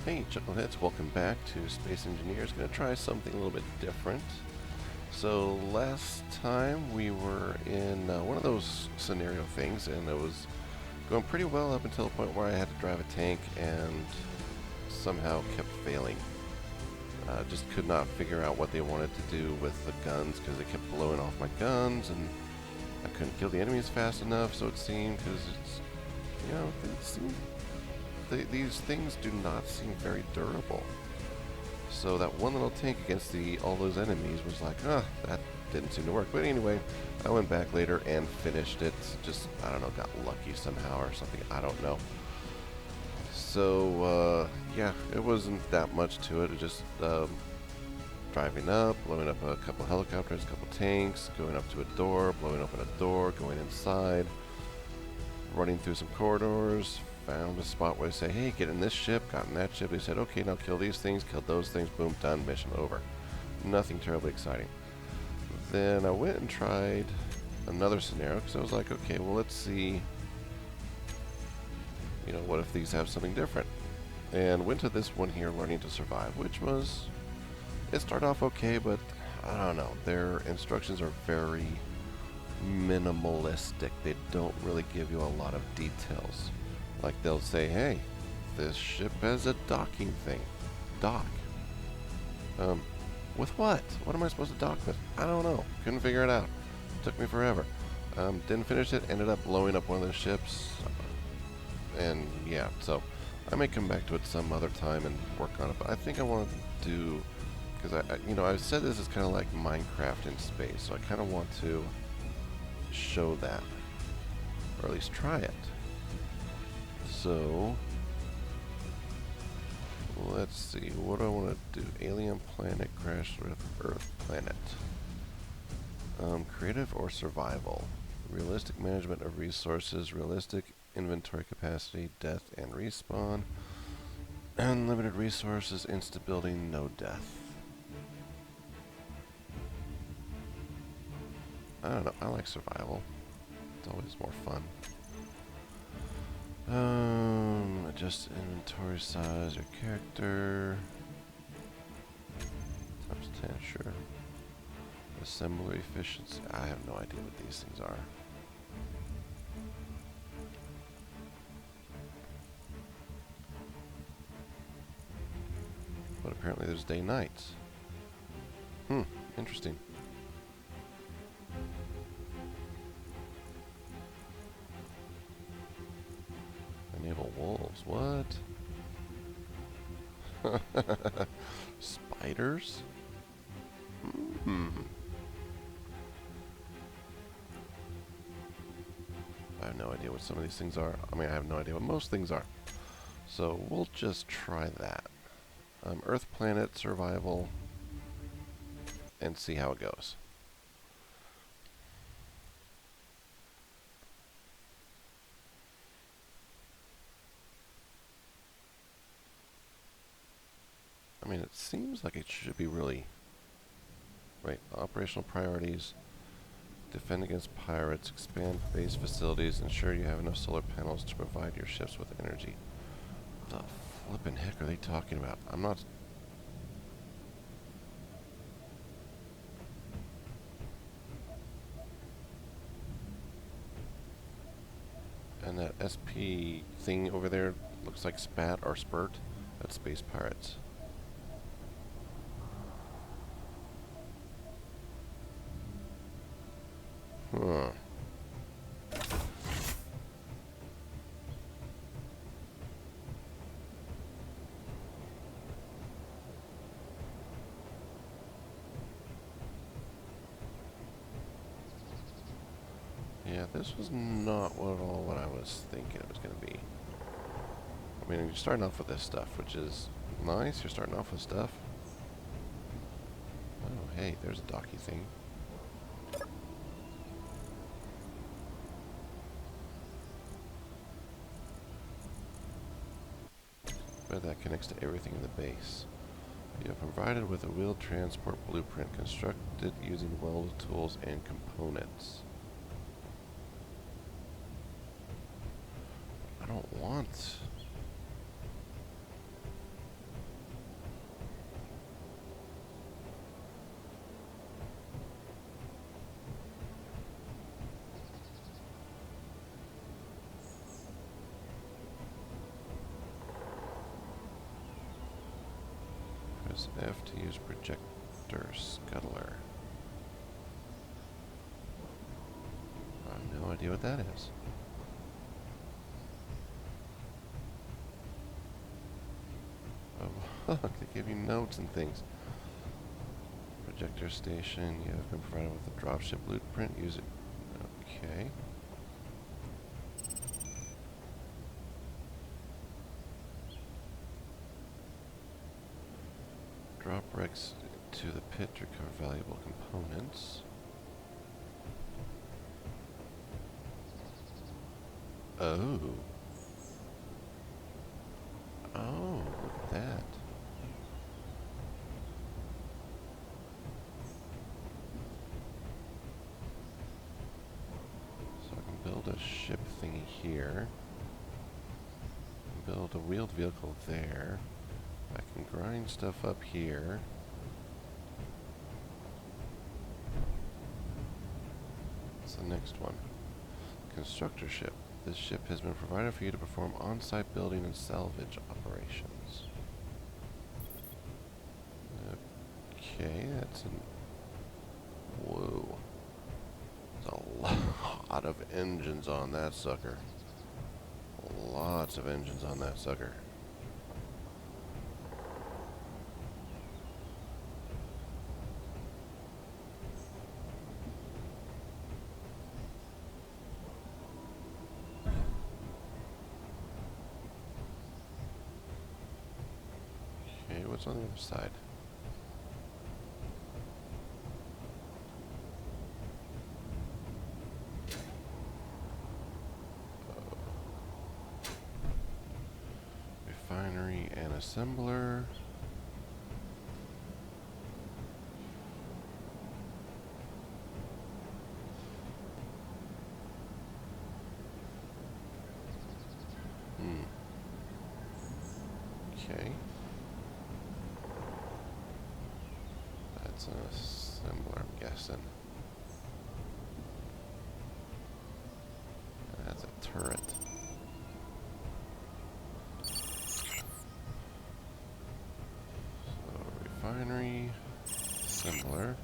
Hey Chuckleheads, welcome back to Space Engineers. Gonna try something a little bit different. So last time we were in one of those scenario things, and it was going pretty well up until the point where I had to drive a tank and somehow kept failing. Just could not figure out what they wanted to do with the guns because they kept blowing off my guns, and I couldn't kill the enemies fast enough, so it seemed, because it's, these things do not seem very durable. So that one little tank against all those enemies was like, that didn't seem to work. But anyway, I went back later and finished it. Just, I don't know, got lucky somehow or something. I don't know. So, yeah, it wasn't that much to it. It just driving up, blowing up a couple helicopters, a couple tanks, going up to a door, blowing open a door, going inside, running through some corridors, found a spot where they say, hey, get in this ship, got in that ship. They said, okay, now kill these things, kill those things, boom, done, mission over. Nothing terribly exciting. Then I went and tried another scenario, because I was like, okay, well, let's see, what if these have something different? And went to this one here, Learning to Survive, which was, it started off okay, but I don't know, their instructions are very minimalistic. They don't really give you a lot of details. Like, they'll say, hey, this ship has a docking thing. Dock. With what? What am I supposed to dock with? I don't know. Couldn't figure it out. Took me forever. Didn't finish it. Ended up blowing up one of those ships. And yeah, so I may come back to it some other time and work on it. But I think I want to do, because I said this is kind of like Minecraft in space. So I kind of want to show that, or at least try it. So let's see, what do I want to do? Alien planet crash with Earth planet. Creative or survival? Realistic management of resources, realistic inventory capacity, death and respawn, unlimited resources, instability, no death. I don't know, I like survival. It's always more fun. Adjust inventory size or character. Times 10, sure. Assembly efficiency. I have no idea what these things are. But apparently there's day-nights. Interesting. Enable wolves. What? Spiders? I have no idea what some of these things are. I mean, I have no idea what most things are. So we'll just try that. Earth planet survival, and see how it goes. I mean, it seems like it should be really... Right, operational priorities, defend against pirates, expand base facilities, ensure you have enough solar panels to provide your ships with energy. What the flippin' heck are they talking about? I'm not... And that SP thing over there looks like spat or spurt. That's space pirates. Huh. Yeah, this was not at all what I was thinking it was going to be. I mean, you're starting off with this stuff, which is nice. You're starting off with stuff. Oh, hey, there's a docky thing. But that connects to everything in the base. You are provided with a wheeled transport blueprint constructed using welded tools and components. I don't want Press F to use projector scuttler. I have no idea what that is. Oh, look, they give you notes and things. Projector station, you have been provided with a dropship blueprint. Use it. Okay. Drop Rex to the pit to recover valuable components. Oh. Oh, look at that. So I can build a ship thingy here. Build a wheeled vehicle there. I can grind stuff up here. What's the next one? Constructor ship. This ship has been provided for you to perform on-site building and salvage operations. Okay, that's an... Whoa. There's a lot of engines on that sucker. Lots of engines on that sucker. Okay, what's on the other side? Refinery and assembler. Okay. That's an assembler, I'm guessing. That's a turret. So, refinery, assembler.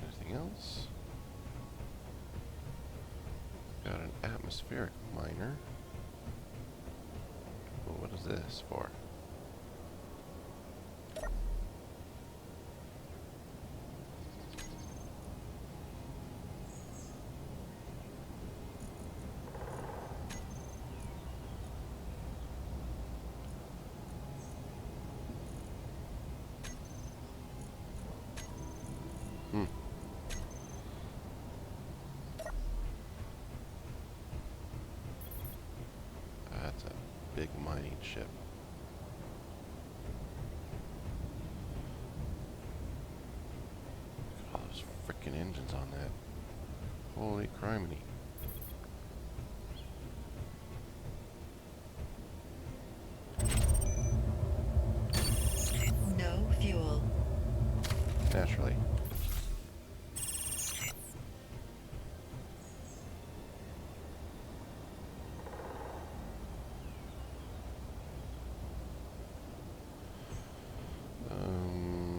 Anything else? Got an atmospheric miner. Well, what is this for? That's a big mining ship. Look at all those frickin' engines on that. Holy criminy. No fuel. Naturally.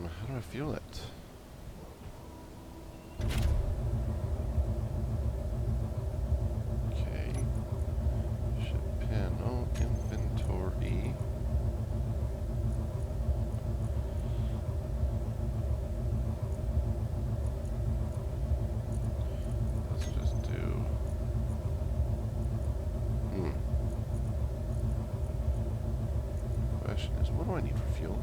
How do I fuel it? Okay. Ship panel, inventory. Let's just do... Question is, what do I need for fuel?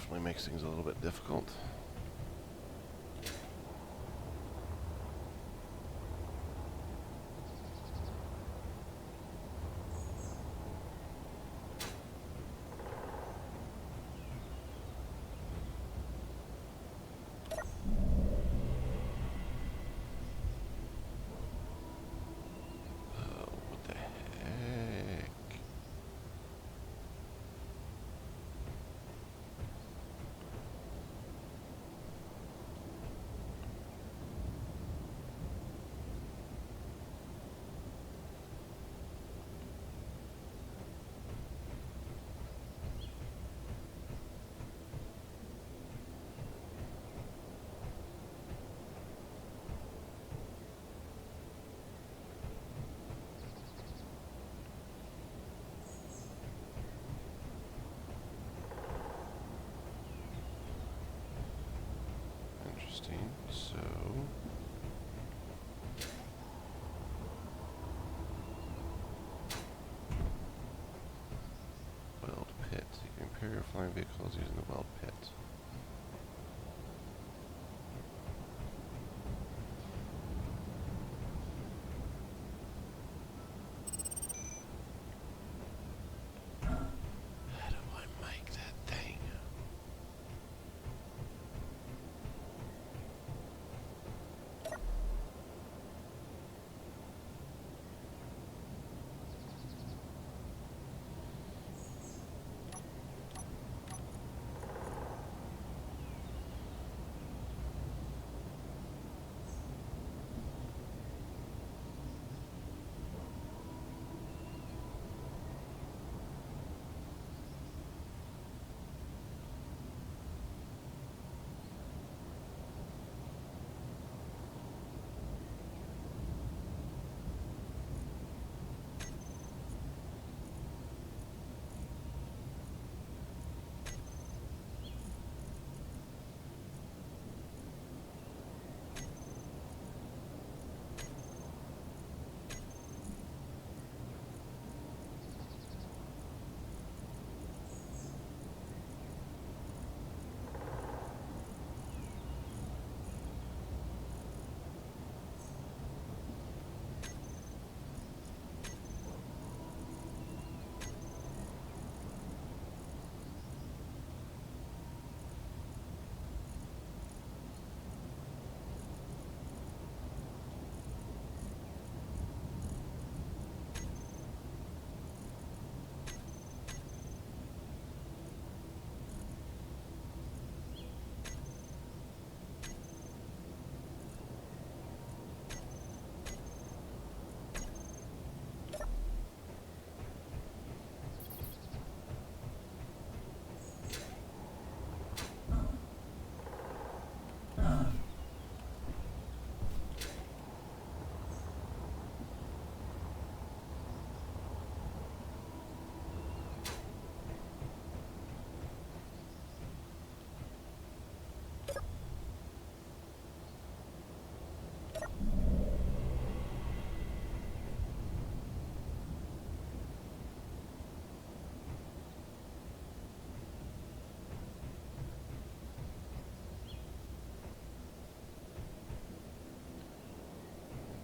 definitely makes things a little bit difficult. What the heck? Interesting. So weld pit. You can repair your flying vehicles using the weld pit. How do I make that thing?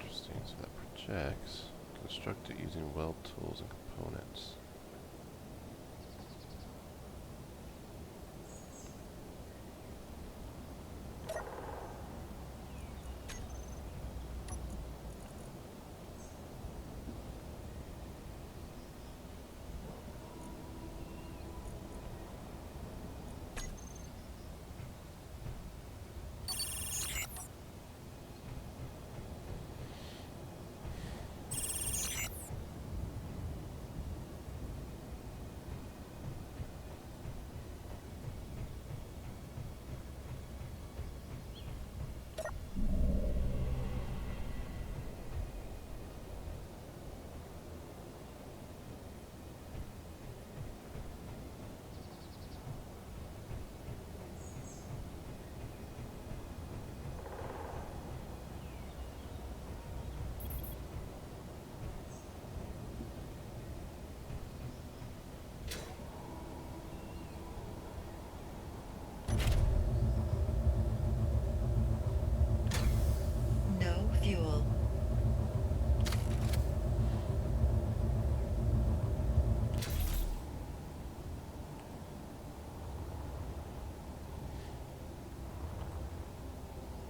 Interesting. So that projects. Construct it using weld tools and components.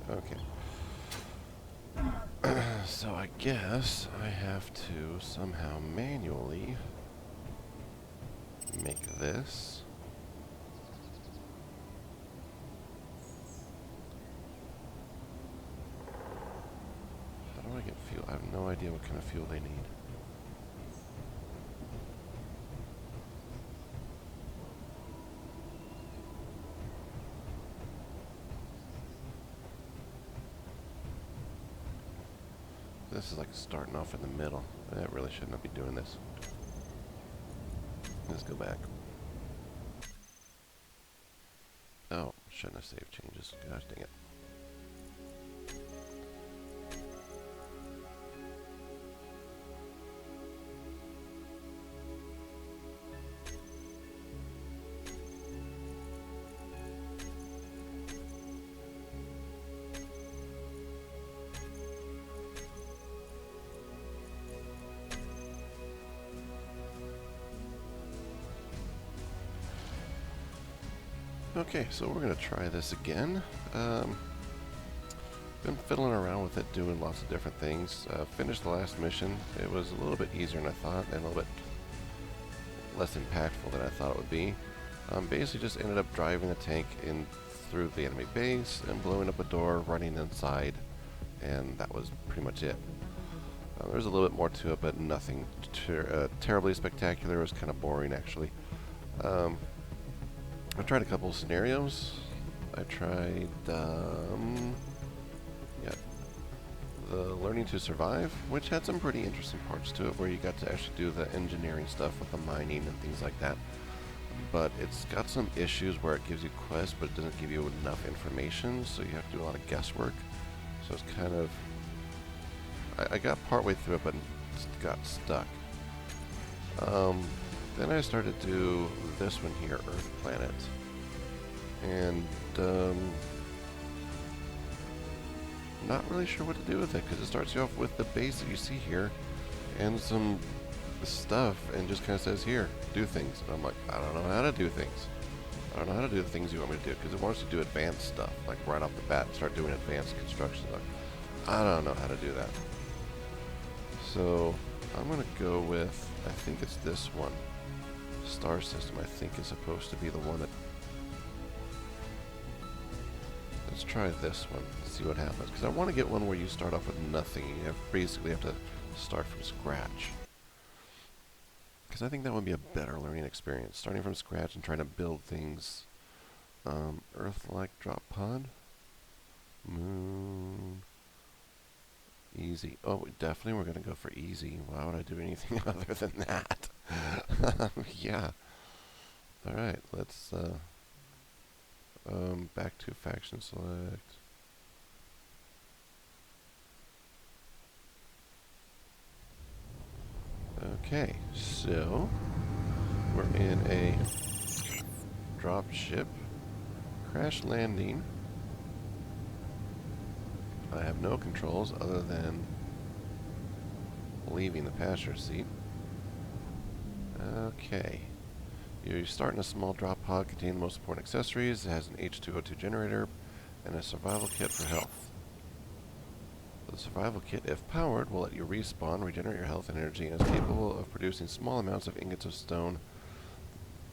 Okay. So I guess I have to somehow manually make this. How do I get fuel? I have no idea what kind of fuel they need. This is like starting off in the middle. I really should not be doing this. Let's go back. Oh, shouldn't have saved changes. Gosh dang it. Okay, so we're going to try this again. Been fiddling around with it, doing lots of different things. Finished the last mission. It was a little bit easier than I thought, and a little bit less impactful than I thought it would be. Basically just ended up driving a tank in through the enemy base and blowing up a door, running inside, and that was pretty much it. There's a little bit more to it, but nothing terribly spectacular. It was kind of boring, actually. I tried a couple of scenarios. I tried, the Learning to Survive, which had some pretty interesting parts to it, where you got to actually do the engineering stuff with the mining and things like that. But it's got some issues where it gives you quests, but it doesn't give you enough information, so you have to do a lot of guesswork. So it's kind of... I got partway through it, but got stuck. Then I started to do this one here, Earth Planet. And, not really sure what to do with it, because it starts you off with the base that you see here, and some stuff, and just kind of says, here, do things. And I'm like, I don't know how to do things. I don't know how to do the things you want me to do, because it wants to do advanced stuff, like right off the bat, start doing advanced construction. Like, I don't know how to do that. So, I'm going to go with, I think it's this one. Star system, I think, is supposed to be the one that... Let's try this one, see what happens. Because I want to get one where you start off with nothing. You basically have to start from scratch. Because I think that would be a better learning experience. Starting from scratch and trying to build things. Earth-like drop pod. Moon. Easy. Oh, definitely we're going to go for easy. Why would I do anything other than that? Yeah. Alright, let's back to faction select. Okay, so we're in a drop ship, crash landing. I have no controls other than leaving the passenger seat. Okay. You start in a small drop pod containing the most important accessories. It has an H2O2 generator and a survival kit for health. The survival kit, if powered, will let you respawn, regenerate your health and energy, and is capable of producing small amounts of ingots of stone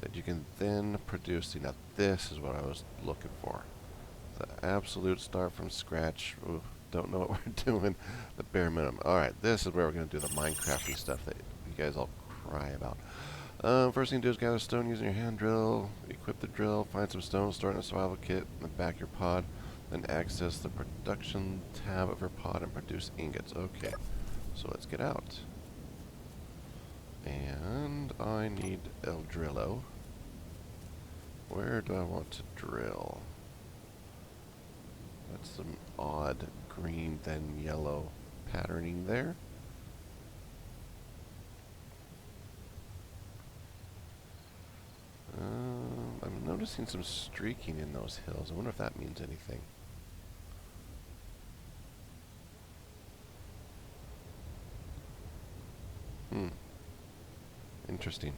that you can then produce. See, now this is what I was looking for. The absolute start from scratch. Ooh, don't know what we're doing. The bare minimum. Alright, this is where we're going to do the Minecrafty stuff that you guys all cry about. First thing to do is gather stone using your hand drill, equip the drill, find some stone, store it in a survival kit in the back of your pod, then access the production tab of your pod and produce ingots. Okay, so let's get out. And I need El Drillo. Where do I want to drill? That's some odd green then yellow patterning there. I'm noticing some streaking in those hills. I wonder if that means anything. Interesting.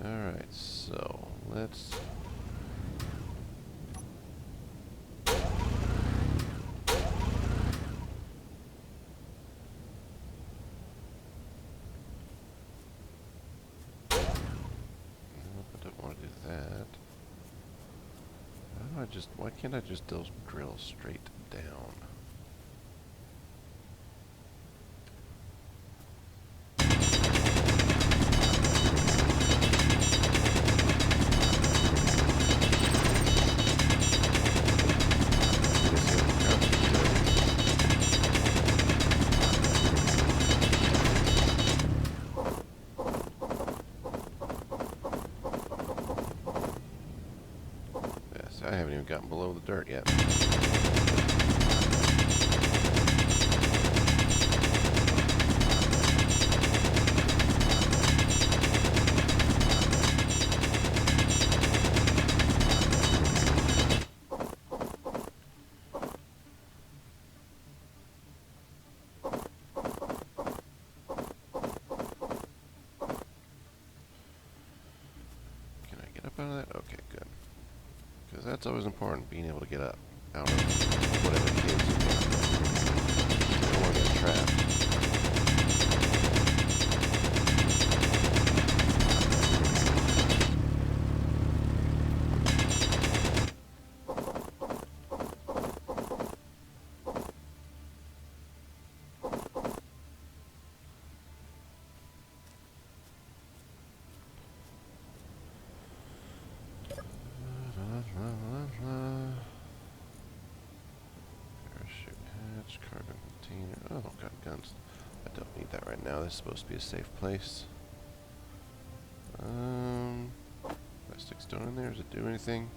Alright, so let's why can't I just drill straight down? I haven't even gotten below the dirt yet. Can I get up out of that? Okay, good. Because that's always important, being able to get up out of whatever caves you make. You don't want to get trapped. Parachute hatch, cargo container. Oh, got guns. I don't need that right now. This is supposed to be a safe place. Plastic stone in there. Does it do anything?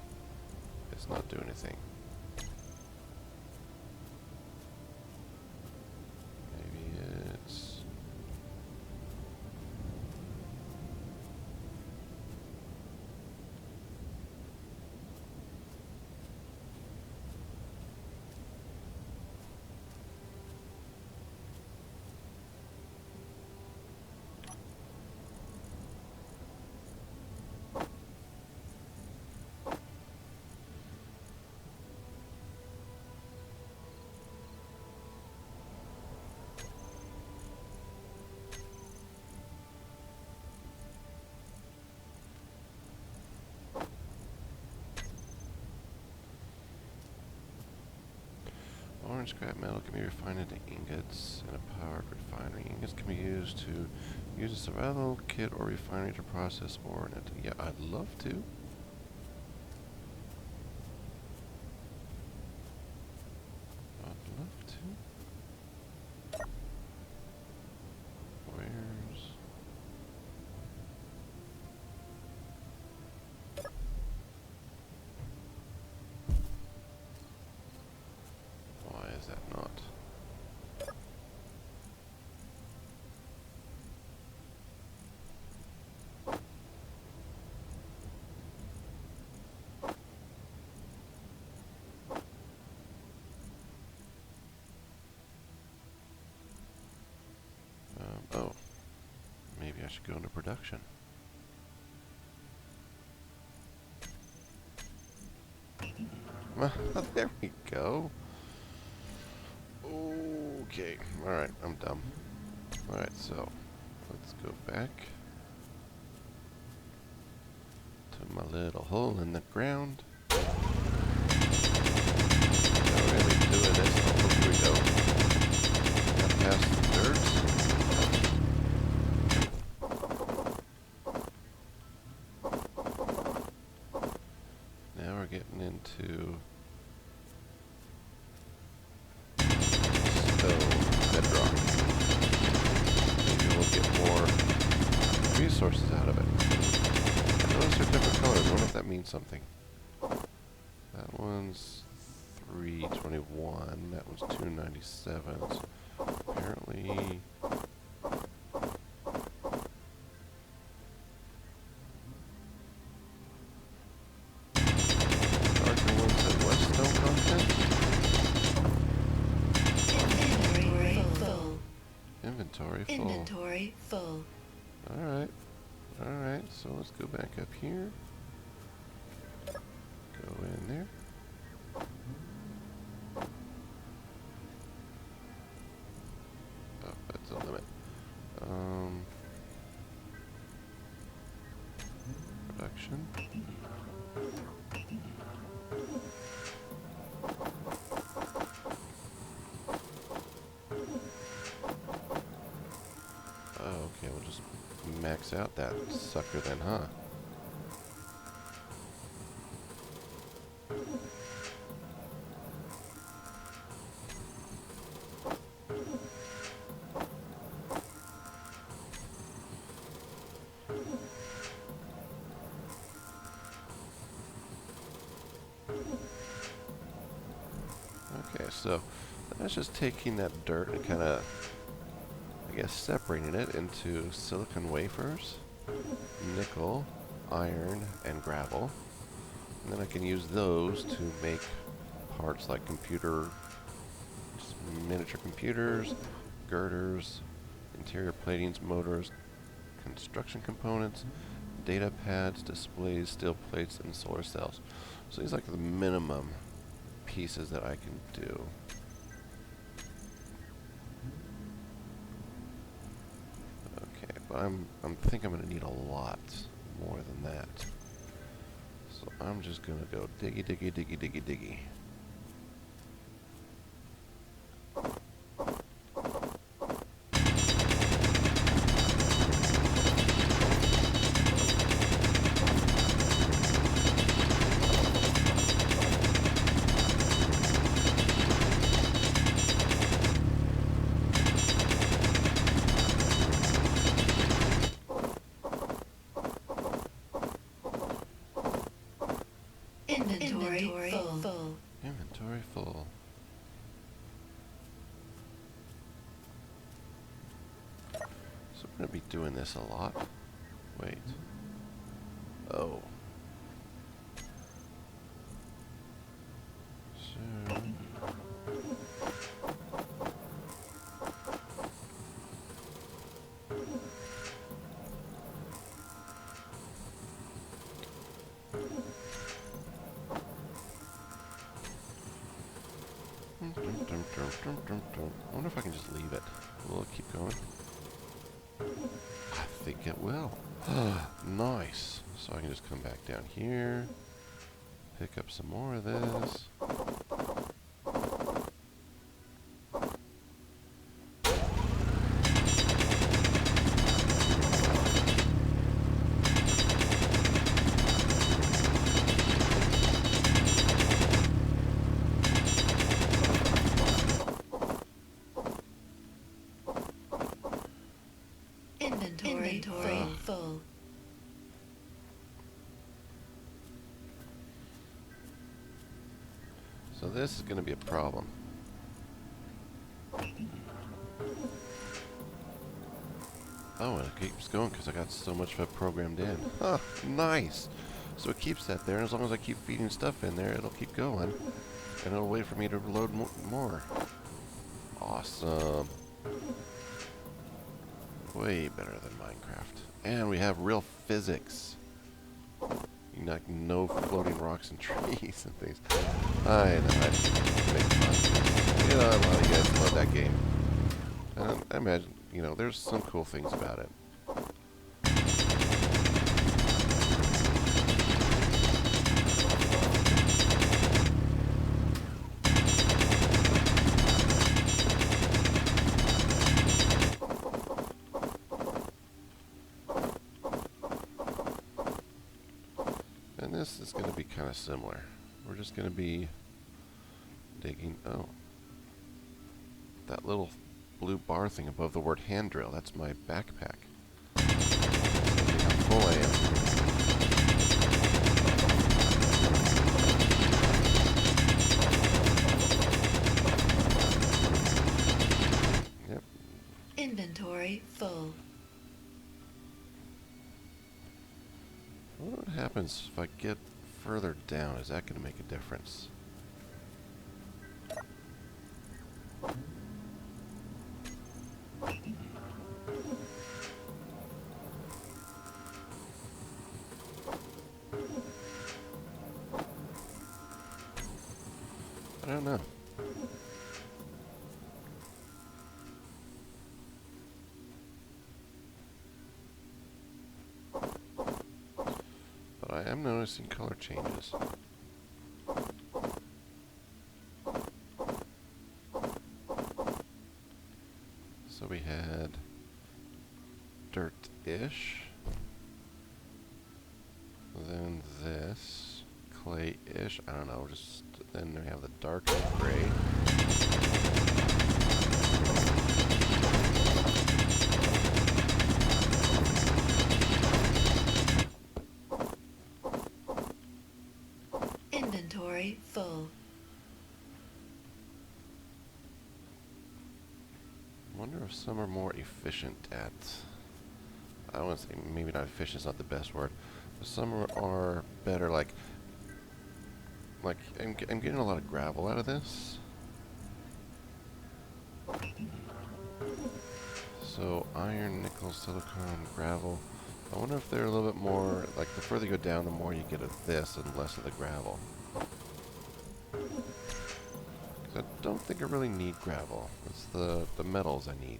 It's not doing anything. Maybe it's... Orange scrap metal can be refined into ingots in a powered refinery. Ingots can be used to use a survival kit or refinery to process ore in it. Yeah, I'd love to. I'd love to. Where's... Why is that not? Oh. Maybe I should go into production. Well, there we go. Okay, alright, I'm dumb. Alright, so let's go back to my little hole in the ground. Now we're going to be doing this. Oh, here we go. Got past the dirt. Now we're getting into bedrock. Maybe we'll get more resources out of it. Notice they're different colors. I wonder if that means something. That one's 321. That one's 297. So apparently... darker ones have less stone content. Inventory full. Alright. Alright, so let's go back up here. Go in there. Oh, that's a limit. Production. max out that sucker then, huh? Okay, so that's just taking that dirt and kind of, I guess, separating it into silicon wafers, nickel, iron, and gravel. And then I can use those to make parts like miniature computers, girders, interior platings, motors, construction components, data pads, displays, steel plates, and solar cells. So these are like the minimum pieces that I can do. Okay, but I think I'm gonna need a lot more than that. So I'm just gonna go diggy, diggy, diggy, diggy, diggy. Inventory full. Inventory full. So we're going to be doing this a lot. Wait. Oh. So... I wonder if I can just leave it. Will it keep going? I think it will. Nice. So I can just come back down here, pick up some more of this. Inventory full. So this is going to be a problem. Oh, and it keeps going because I got so much of it programmed in. Huh, nice. So it keeps that there, and as long as I keep feeding stuff in there, it'll keep going. And it'll wait for me to load more. Awesome. Way better than Minecraft. And we have real physics. Like no floating rocks and trees and things. I know, I make fun. You know, a lot of you guys love that game. And I imagine, you know, there's some cool things about it. And this is going to be kind of similar. We're just going to be digging. Oh. That little blue bar thing above the word hand drill. That's my backpack. See how full I am. Yep. Inventory full. What happens if I get further down? Is that going to make a difference? I don't know. But I am noticing color changes. So we had dirt-ish. clay-ish. I don't know. Just then we have the dark and gray. Inventory full. I wonder if some are more efficient at. I want to say maybe not efficient is not the best word, but some are better. Like I'm getting a lot of gravel out of this. So iron, nickel, silicon, gravel. I wonder if they're a little bit more, like the further you go down, the more you get of this and less of the gravel. 'Cause I don't think I really need gravel. It's the metals I need.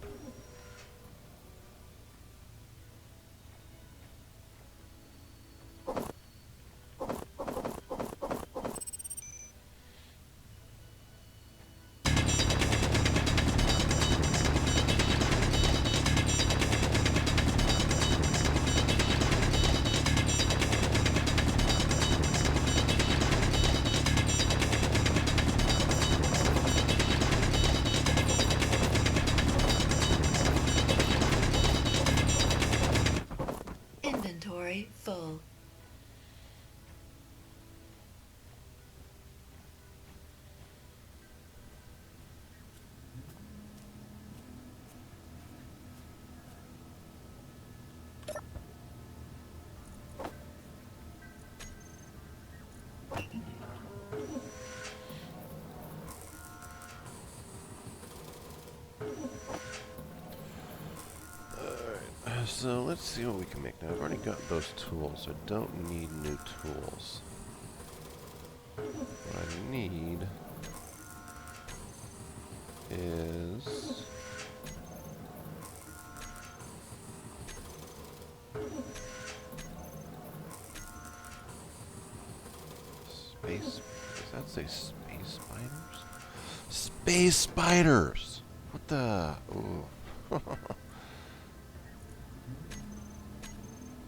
Inventory full. So let's see what we can make now. I've already got those tools, so I don't need new tools. What I need is space. Does that say space spiders? Space spiders! What the? Ooh.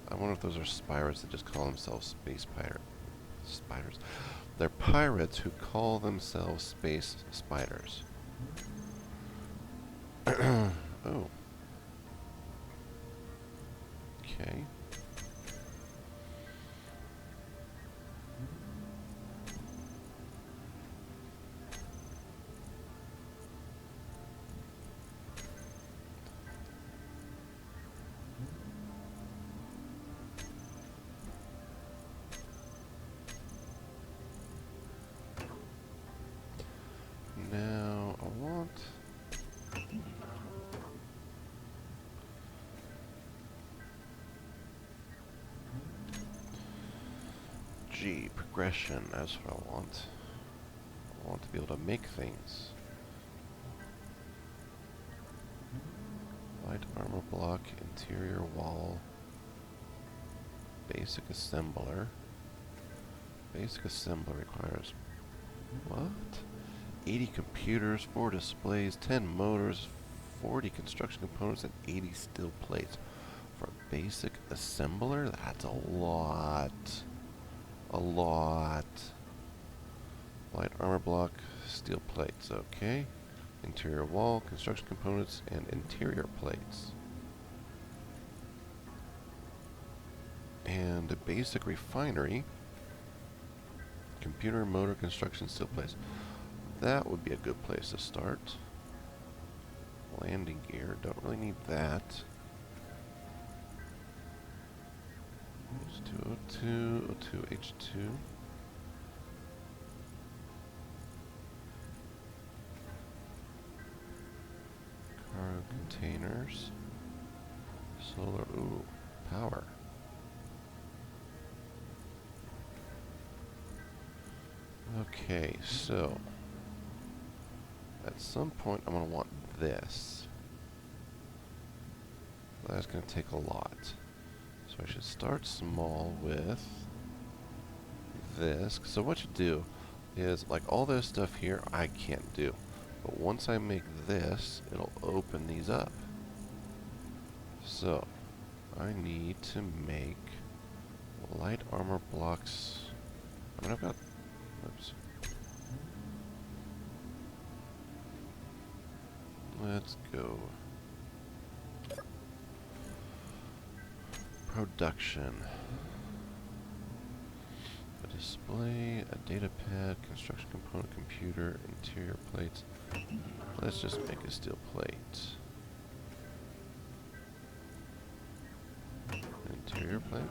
I wonder if those are pirates that just call themselves space spiders. They're pirates who call themselves space spiders. Oh. Okay. Now, I want... G, progression, that's what I want. I want to be able to make things. Light armor block, interior wall, basic assembler. Basic assembler requires... what? 80 computers, 4 displays, 10 motors, 40 construction components, and 80 steel plates. For a basic assembler, that's a lot. A lot. Light armor block, steel plates, okay. Interior wall, construction components, and interior plates. And a basic refinery, computer, motor, construction, steel plates. That would be a good place to start. Landing gear, don't really need that. H2O2, O2H2. Cargo containers. Solar, ooh, power. Okay, so at some point I'm going to want this. That's going to take a lot. So I should start small with this. So what you do is, like, all this stuff here I can't do. But once I make this, it'll open these up. So I need to make light armor blocks I mean, I've got... Oops. Let's go. Production. A display, a data pad, construction component, computer, interior plates. Let's just make a steel plate. Interior plate.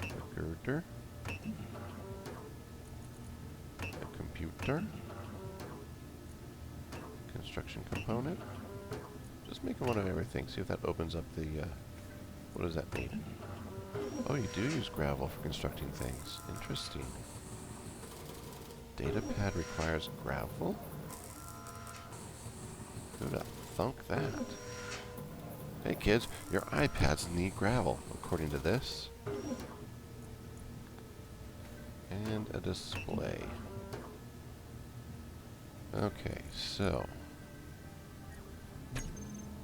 A girder. A computer. Construction component. Just make one of everything. See if that opens up the, what does that mean? Oh, you do use gravel for constructing things. Interesting. Data pad requires gravel? Who'da thunk that? Hey kids, your iPads need gravel, according to this. And a display. Okay, so...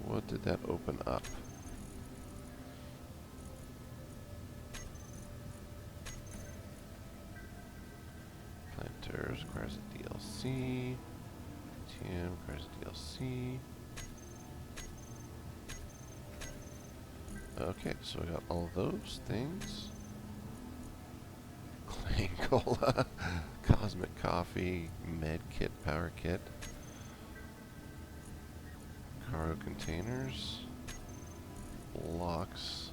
what did that open up? Planters requires a DLC. TM requires a DLC. Okay, so we got all those things. Clay Cola, Cosmic Coffee, Med Kit, Power Kit, cargo containers, blocks,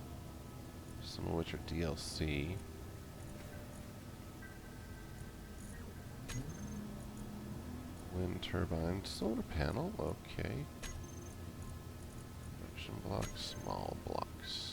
some of which are DLC. Wind turbine, solar panel, okay. Production blocks, small blocks.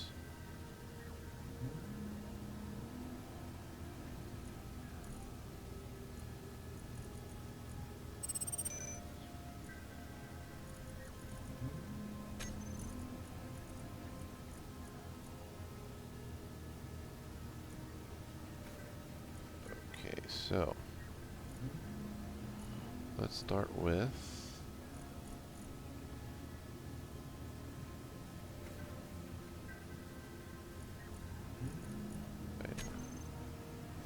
Okay, so let's start with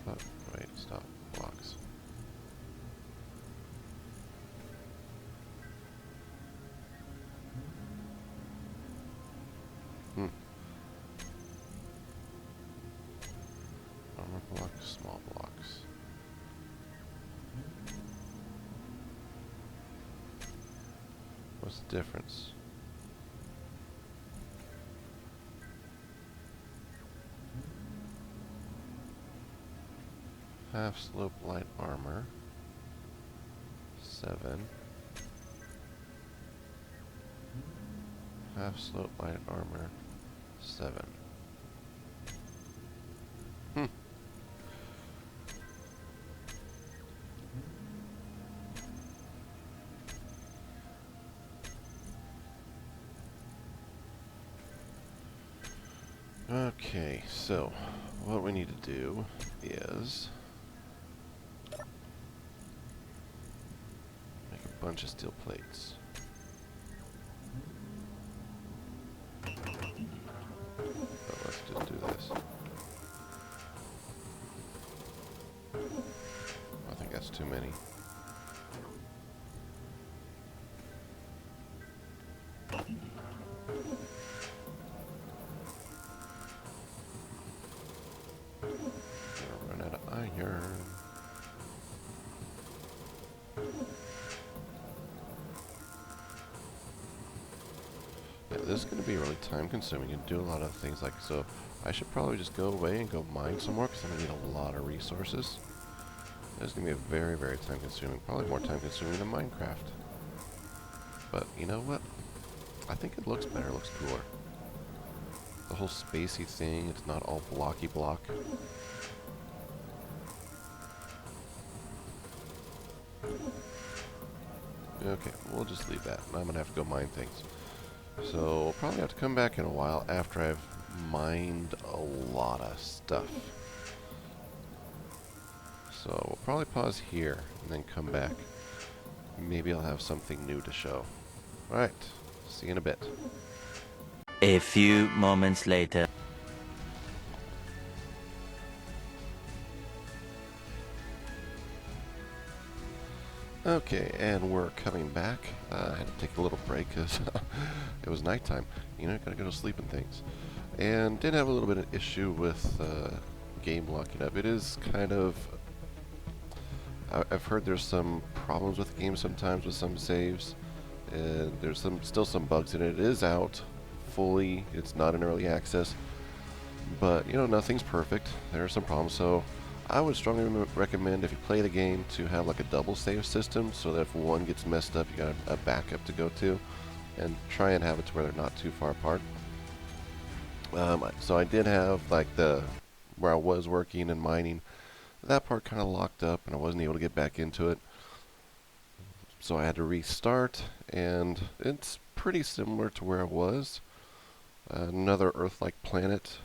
wait, stop blocks. Armor blocks, small blocks. What's the difference? Half slope light armor. 7. Half slope light armor. 7. Okay, so what we need to do is make a bunch of steel plates. But let's just do this. I think that's too many. Run out of iron. Yeah, this is going to be really time consuming and do a lot of things like so. I should probably just go away and go mine some more because I'm going to need a lot of resources. This is going to be a very, very time consuming, probably more time consuming than Minecraft. But you know what? I think it looks better, it looks cooler. The whole spacey thing, it's not all blocky block. Okay, we'll just leave that. I'm gonna have to go mine things. So we'll probably have to come back in a while after I've mined a lot of stuff. So we'll probably pause here and then come back. Maybe I'll have something new to show. Alright, see you in a bit. A few moments later. Okay, and we're coming back. I had to take a little break because it was nighttime. You know, gotta go to sleep and things. And did have a little bit of issue with game locking up. It is kind of... I've heard there's some problems with the game sometimes with some saves. And there's still some bugs in it. It is out fully. It's not in early access. But, you know, nothing's perfect. There are some problems. So I would strongly recommend if you play the game to have like a double save system so that if one gets messed up, you got a backup to go to, and try and have it to where they're not too far apart. So I did have like where I was working and mining, that part kind of locked up and I wasn't able to get back into it. So I had to restart, and it's pretty similar to where I was. Another Earth-like planet,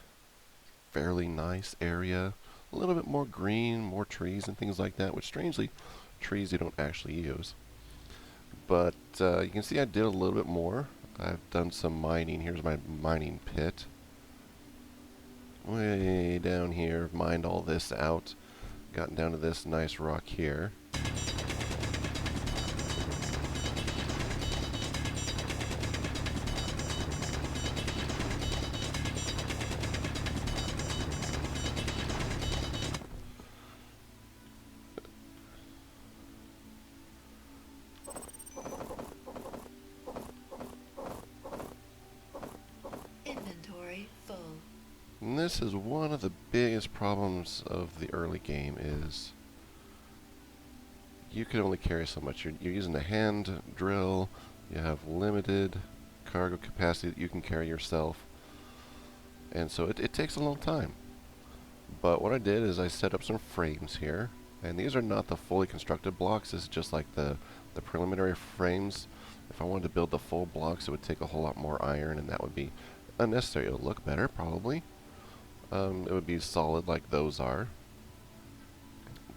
fairly nice area. A little bit more green, more trees and things like that, which strangely, trees you don't actually use. But you can see I did a little bit more. I've done some mining. Here's my mining pit. Way down here, mined all this out. Gotten down to this nice rock here. Inventory full. And this is one of the biggest problems of the early game is you can only carry so much. You're using a hand drill, you have limited cargo capacity that you can carry yourself, and so it takes a long time. But what I did is I set up some frames here, and these are not the fully constructed blocks. This is just like the preliminary frames. If I wanted to build the full blocks, it would take a whole lot more iron, and that would be unnecessary. It would look better, probably. It would be solid like those are.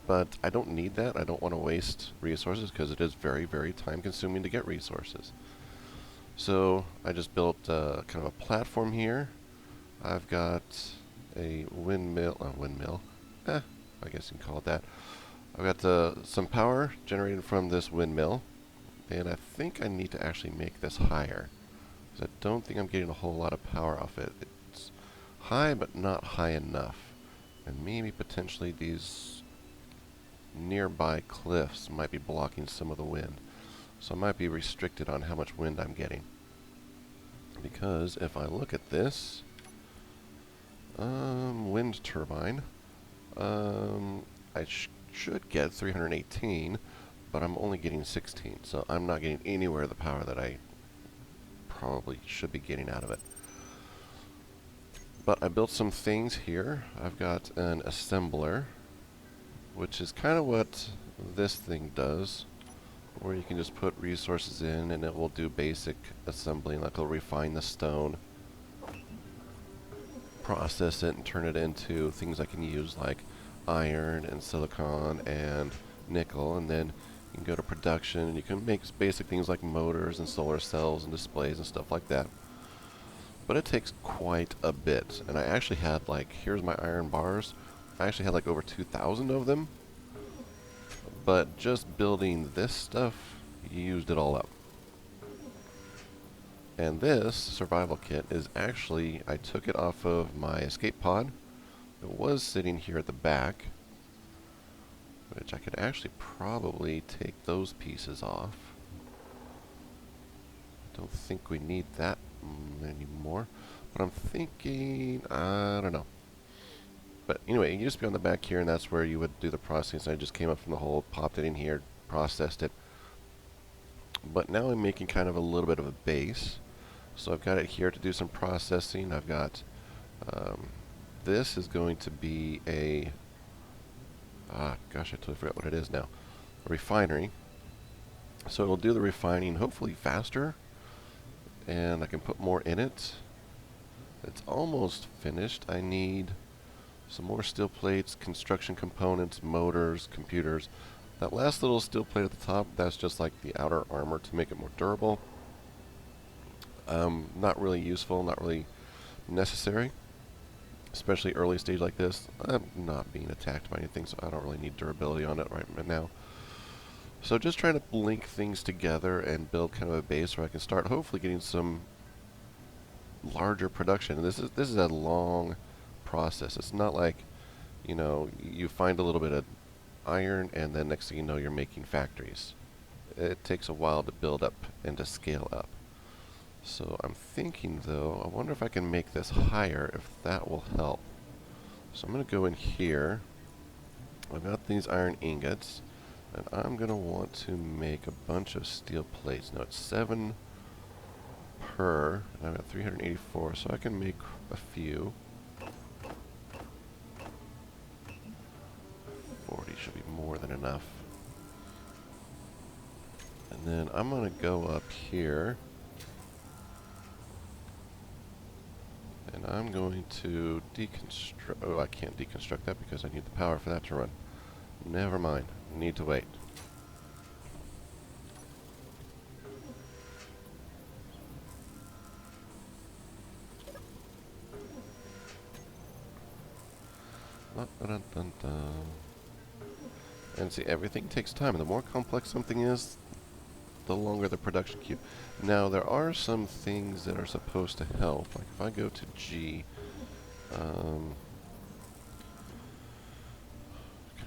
But I don't need that. I don't want to waste resources because it is very, very time consuming to get resources. So I just built kind of a platform here. I've got a windmill, I guess you can call it that. I've got some power generated from this windmill, and I think I need to actually make this higher, because I don't think I'm getting a whole lot of power off it. It's high, but not high enough, and maybe potentially these nearby cliffs might be blocking some of the wind, so I might be restricted on how much wind I'm getting. Because if I look at this, wind turbine, I should get 318, but I'm only getting 16, so I'm not getting anywhere the power that I probably should be getting out of it. But I built some things here. I've got an assembler, which is kind of what this thing does, where you can just put resources in and it will do basic assembling, like it'll refine the stone, process it and turn it into things I can use like iron and silicon and nickel, and then you can go to production and you can make basic things like motors and solar cells and displays and stuff like that. But it takes quite a bit, and I actually had like, here's my iron bars, I actually had like over 2,000 of them, but just building this stuff used it all up. And this survival kit is actually, I took it off of my escape pod. It was sitting here at the back, which I could actually probably take those pieces off. Don't think we need that anymore, but I'm thinking, I don't know. But anyway, it used to be on the back here, and that's where you would do the processing. So I just came up from the hole, popped it in here, processed it. But now I'm making kind of a little bit of a base. So I've got it here to do some processing. I've got, this is going to be a, gosh, I totally forgot what it is now. A refinery. So it'll do the refining hopefully faster, and I can put more in it. It's almost finished. I need some more steel plates, construction components, motors, computers. That last little steel plate at the top, that's just like the outer armor to make it more durable. Not really useful, not really necessary, especially early stage like this. I'm not being attacked by anything, so I don't really need durability on it right now. So just trying to link things together and build kind of a base where I can start hopefully getting some larger production. And this is a long process. It's not like, you know, you find a little bit of iron and then next thing you know you're making factories. It takes a while to build up and to scale up. So I'm thinking though, I wonder if I can make this higher, if that will help. So I'm going to go in here. I've got these iron ingots, and I'm going to want to make a bunch of steel plates. Now it's 7 per, and I've got 384, so I can make a few. 40 should be more than enough. And then I'm going to go up here, and I'm going to deconstruct. Oh, I can't deconstruct that because I need the power for that to run. Never mind. Need to wait. Dun, dun, dun, dun. And see, everything takes time. And the more complex something is, the longer the production queue. Now, there are some things that are supposed to help. Like if I go to G, can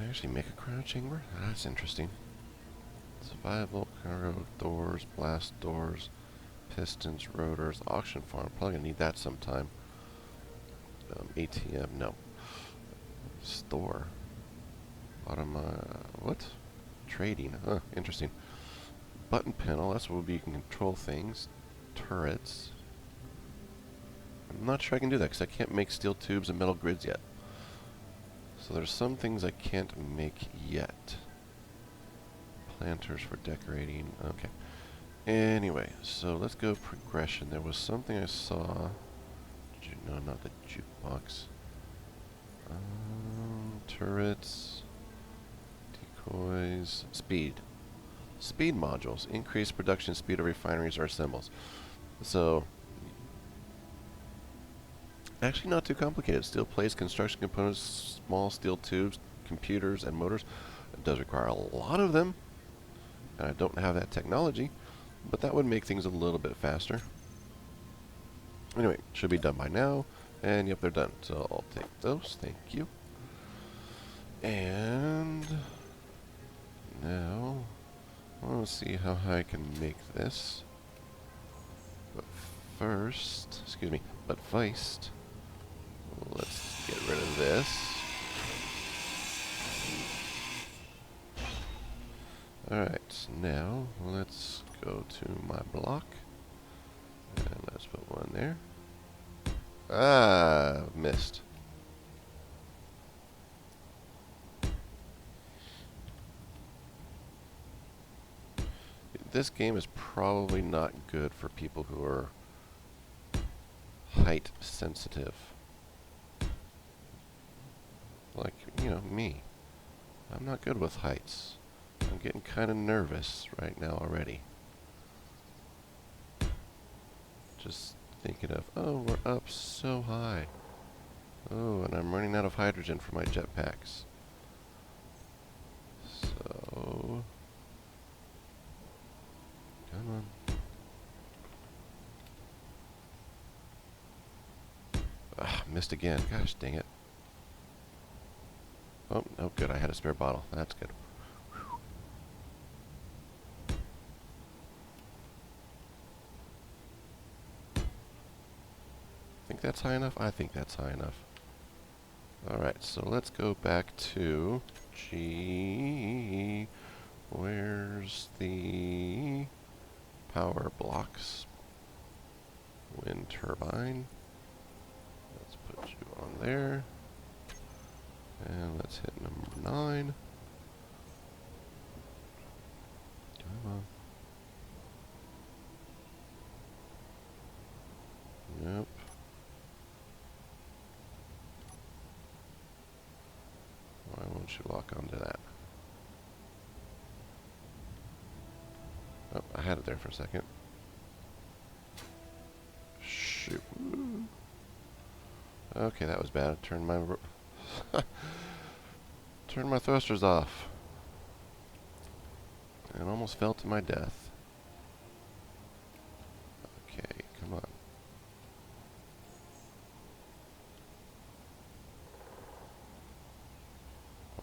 I actually make a cryo chamber? That's interesting. Survival, cargo, doors, blast doors, pistons, rotors, auction farm. Probably gonna need that sometime. ATM, no. Store. Bottom, what? Trading, huh, interesting. Button panel, that's where you can control things. Turrets. I'm not sure I can do that because I can't make steel tubes and metal grids yet. So there's some things I can't make yet. Planters for decorating, okay. Anyway, so let's go progression. There was something I saw. No, not the jukebox. Turrets, decoys, speed. Speed modules. Increase production speed of refineries or assembles. So, actually not too complicated. Steel plates, construction components, small steel tubes, computers, and motors. It does require a lot of them, and I don't have that technology, but that would make things a little bit faster. Anyway, should be done by now, and yep, they're done. So I'll take those, thank you. And now, I want to see how high I can make this. But first, let's get rid of this. Alright, now let's go to my block. And let's put one there. Ah, missed. This game is probably not good for people who are height sensitive. Like, you know, me. I'm not good with heights. I'm getting kind of nervous right now already. Just thinking of, oh, we're up so high. Oh, and I'm running out of hydrogen for my jetpacks. So, come on. Ah, missed again. Gosh, dang it. Oh, no, good. I had a spare bottle. That's good. Whew. Think that's high enough? I think that's high enough. Alright, so let's go back to G. Where's the power blocks? Wind turbine. Let's put you on there. And let's hit number 9. Come on. Nope. Why won't you lock onto that? Oh, I had it there for a second. Shoot. Okay, that was bad. Turn my turn my thrusters off. And almost fell to my death. Okay, come on.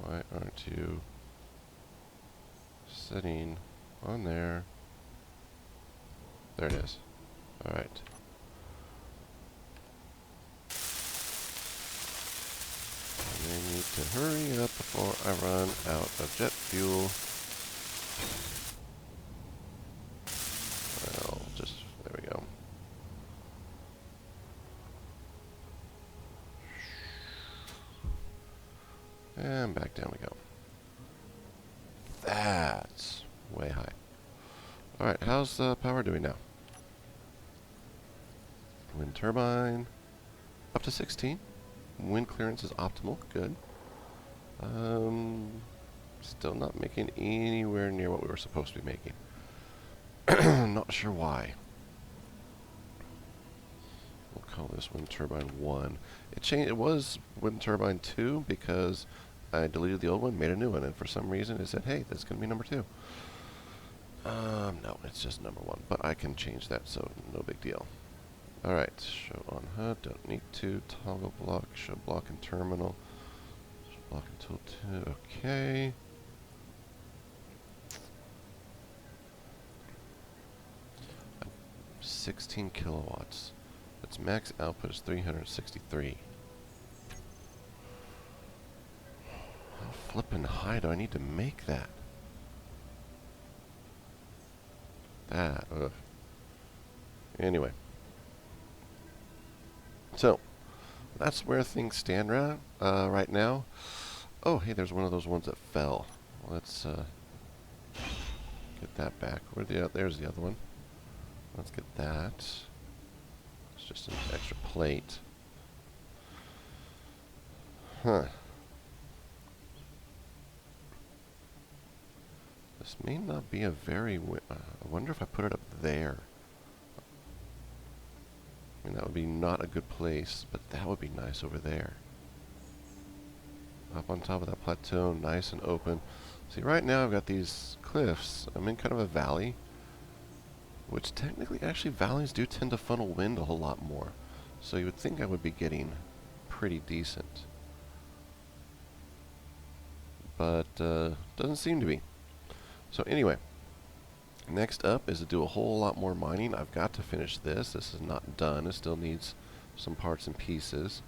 Why aren't you sitting on there? There it is. Alright. I need to hurry up before I run out of jet fuel. Well, just, there we go. And back down we go. That's way high. Alright, how's the power doing now? Wind turbine, up to 16. Wind clearance is optimal, good. Still not making anywhere near what we were supposed to be making. Not sure why. We'll call this wind turbine 1. It changed. It was wind turbine 2 because I deleted the old one, made a new one, and for some reason it said, hey, that's going to be number 2. No, it's just number 1, but I can change that, so no big deal. Alright, show on HUD, don't need to. Toggle block, show block and terminal. Show block until 2, okay. Uh, 16 kilowatts. Its max output is 363. How flippin' high do I need to make that? Ugh. Anyway. So, that's where things stand right now. Oh, hey, there's one of those ones that fell. Let's get that back. There's the other one. Let's get that. It's just an extra plate. Huh. This may not be a very... I wonder if I put it up there. I mean, that would be not a good place, but that would be nice over there. Up on top of that plateau, nice and open. See, right now I've got these cliffs. I'm in kind of a valley, which technically, actually, valleys do tend to funnel wind a whole lot more. So you would think I would be getting pretty decent. But, doesn't seem to be. So anyway, next up is to do a whole lot more mining. I've got to finish this. This is not done. It still needs some parts and pieces.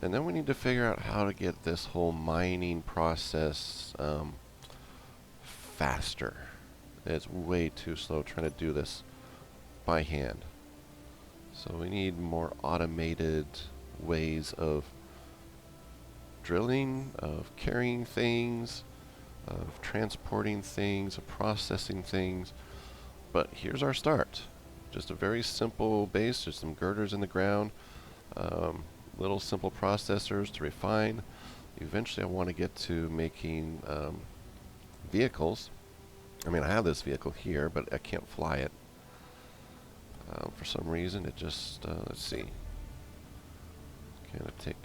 And then we need to figure out how to get this whole mining process faster. It's way too slow trying to do this by hand. So we need more automated ways of drilling, of carrying things, of transporting things, of processing things. But here's our start. Just a very simple base, just some girders in the ground, little simple processors to refine. Eventually I want to get to making vehicles. I mean, I have this vehicle here, but I can't fly it. For some reason, it just, let's see. Can I take,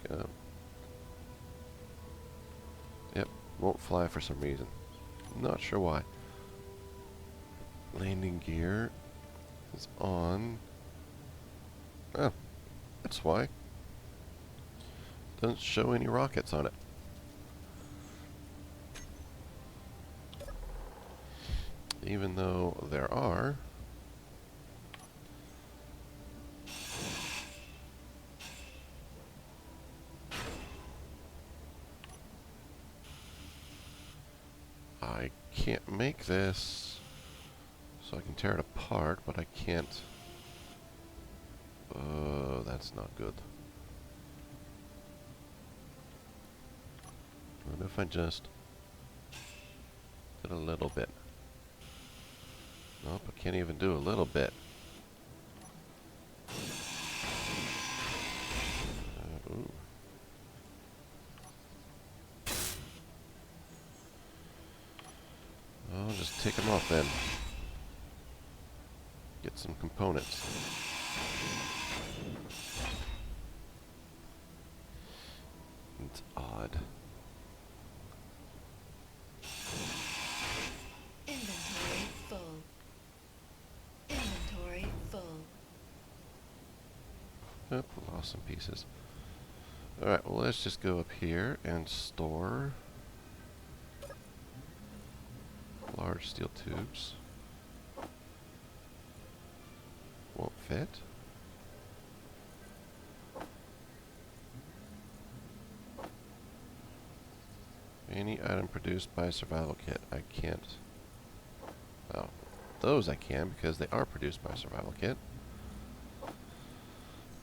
yep, won't fly for some reason. Not sure why. Landing gear is on. Oh, that's why. Doesn't show any rockets on it. Even though there are. I can't make this, so I can tear it apart, but I can't. Oh, that's not good. What if I just did a little bit? Nope, I can't even do a little bit. Ooh. I'll just take them off then. Get some components. It's odd. Inventory Oop, lost some pieces. Alright, well let's just go up here and store large steel tubes. Won't fit. Any item produced by survival kit. I can't. Oh, those I can because they are produced by survival kit.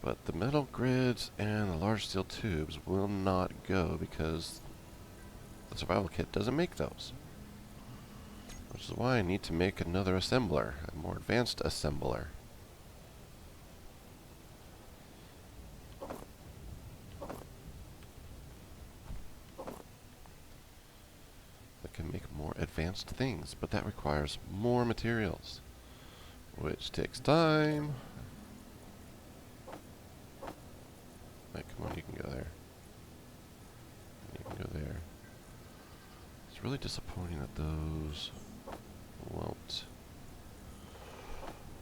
But the metal grids and the large steel tubes will not go because the survival kit doesn't make those. Which is why I need to make another assembler, a more advanced assembler. That can make more advanced things, but that requires more materials, which takes time. Right, come on, you can go there. You can go there. It's really disappointing that those won't.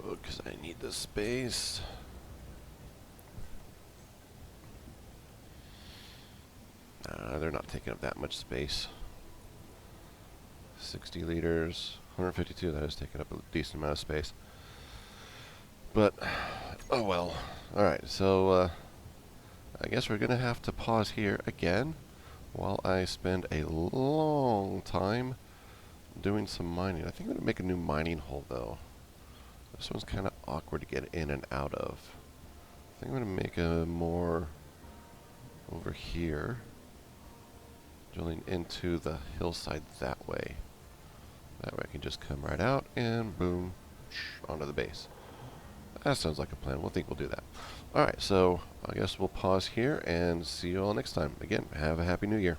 Oh, because I need the space. They're not taking up that much space. 60 liters, 152, that is taking up a decent amount of space. But, oh well. Alright, so I guess we're going to have to pause here again while I spend a long time doing some mining. I think I'm going to make a new mining hole, though. This one's kind of awkward to get in and out of. I think I'm going to make a more over here, drilling into the hillside that way. That way I can just come right out and boom, onto the base. That sounds like a plan. We'll do that. Alright, so I guess we'll pause here and see you all next time. Again, have a Happy New Year.